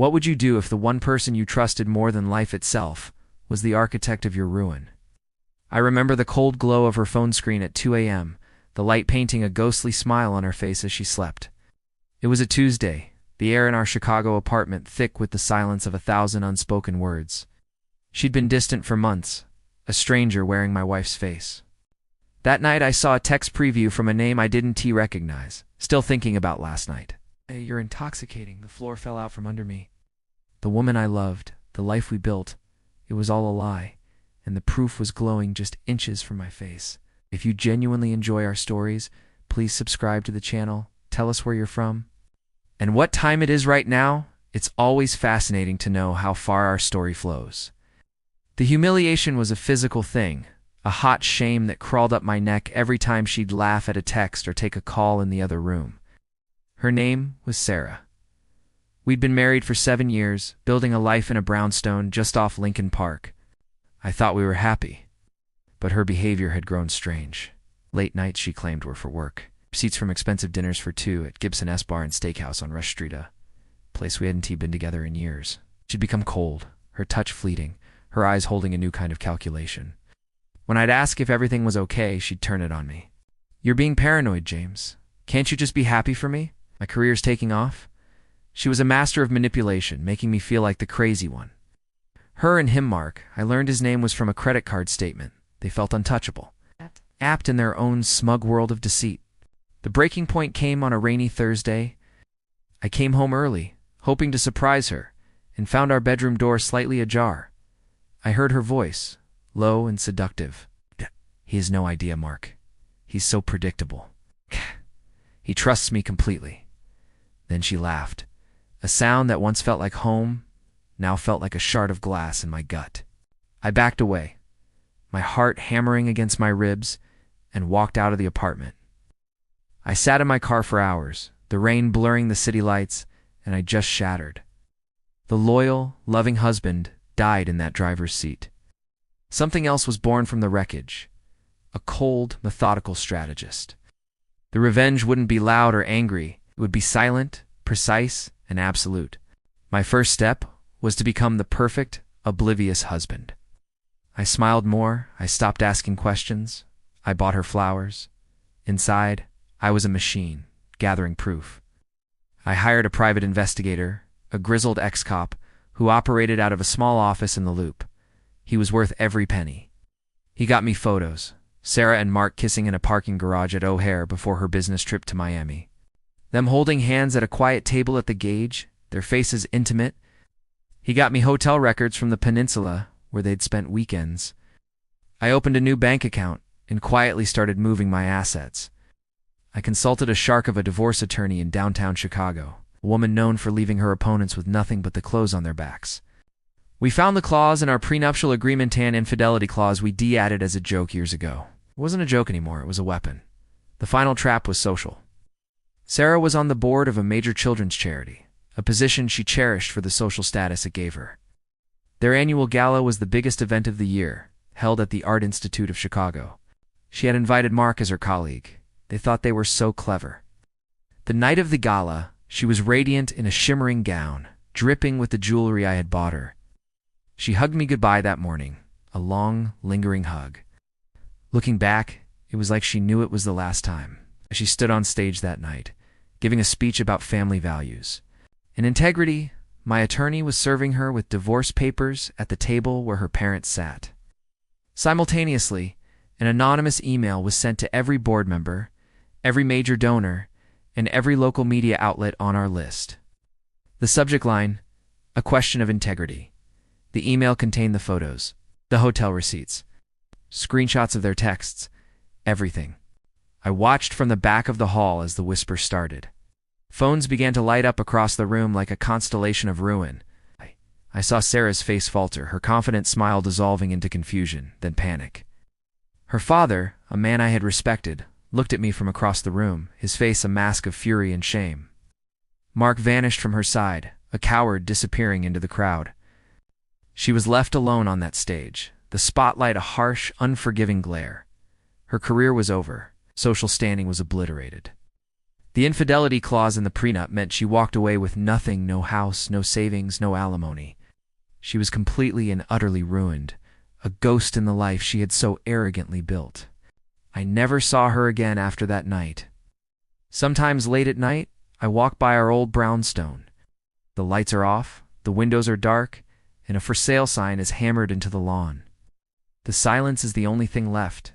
What would you do if the one person you trusted more than life itself was the architect of your ruin? I remember the cold glow of her phone screen at 2 a.m., the light painting a ghostly smile on her face as she slept. It was a Tuesday, the air in our Chicago apartment thick with the silence of 1,000 unspoken words. She'd been distant for months, a stranger wearing my wife's face. That night I saw a text preview from a name I didn't recognize, still thinking about last night. Hey, you're intoxicating. The floor fell out from under me. The woman I loved, the life we built, it was all a lie, and the proof was glowing just inches from my face. If you genuinely enjoy our stories, please subscribe to the channel, tell us where you're from, and what time it is right now. It's always fascinating to know how far our story flows. The humiliation was a physical thing, a hot shame that crawled up my neck every time she'd laugh at a text or take a call in the other room. Her name was Sarah. We'd been married for 7 years, building a life in a brownstone just off Lincoln Park. I thought we were happy, but her behavior had grown strange. Late nights she claimed were for work. Receipts from expensive dinners for two at Gibson S Bar and Steakhouse on Rush Street, a place we hadn't been together in years. She'd become cold, her touch fleeting, her eyes holding a new kind of calculation. When I'd ask if everything was okay, she'd turn it on me. "You're being paranoid, James. Can't you just be happy for me? My career's taking off." She was a master of manipulation, making me feel like the crazy one. Her and him, Mark, I learned his name was from a credit card statement. They felt untouchable, apt in their own smug world of deceit. The breaking point came on a rainy Thursday. I came home early, hoping to surprise her, and found our bedroom door slightly ajar. I heard her voice, low and seductive. "He has no idea, Mark. He's so predictable. He trusts me completely." Then she laughed. A sound that once felt like home now felt like a shard of glass in my gut. I backed away, my heart hammering against my ribs, and walked out of the apartment. I sat in my car for hours, the rain blurring the city lights, and I just shattered. The loyal, loving husband died in that driver's seat. Something else was born from the wreckage, a cold, methodical strategist. The revenge wouldn't be loud or angry. It would be silent, precise, and absolute. My first step was to become the perfect, oblivious husband. I smiled more. I stopped asking questions. I bought her flowers. Inside, I was a machine, gathering proof. I hired a private investigator, a grizzled ex-cop, who operated out of a small office in the Loop. He was worth every penny. He got me photos, Sarah and Mark kissing in a parking garage at O'Hare before her business trip to Miami. Them holding hands at a quiet table at the Gauge, their faces intimate. He got me hotel records from the peninsula, where they'd spent weekends. I opened a new bank account and quietly started moving my assets. I consulted a shark of a divorce attorney in downtown Chicago, a woman known for leaving her opponents with nothing but the clothes on their backs. We found the clause in our prenuptial agreement, an infidelity clause we de-added as a joke years ago. It wasn't a joke anymore, it was a weapon. The final trap was social. Sarah was on the board of a major children's charity, a position she cherished for the social status it gave her. Their annual gala was the biggest event of the year, held at the Art Institute of Chicago. She had invited Mark as her colleague. They thought they were so clever. The night of the gala, she was radiant in a shimmering gown, dripping with the jewelry I had bought her. She hugged me goodbye that morning, a long, lingering hug. Looking back, it was like she knew it was the last time. As she stood on stage that night, giving a speech about family values and integrity, my attorney was serving her with divorce papers at the table where her parents sat. Simultaneously, an anonymous email was sent to every board member, every major donor, and every local media outlet on our list. The subject line, "A question of integrity." The email contained the photos, the hotel receipts, screenshots of their texts, everything. I watched from the back of the hall as the whisper started. Phones began to light up across the room like a constellation of ruin. I saw Sarah's face falter, her confident smile dissolving into confusion, then panic. Her father, a man I had respected, looked at me from across the room, his face a mask of fury and shame. Mark vanished from her side, a coward disappearing into the crowd. She was left alone on that stage, the spotlight a harsh, unforgiving glare. Her career was over. Social standing was obliterated. The infidelity clause in the prenup meant she walked away with nothing, no house, no savings, no alimony. She was completely and utterly ruined, a ghost in the life she had so arrogantly built. I never saw her again after that night. Sometimes late at night, I walk by our old brownstone. The lights are off, the windows are dark, and a for sale sign is hammered into the lawn. The silence is the only thing left,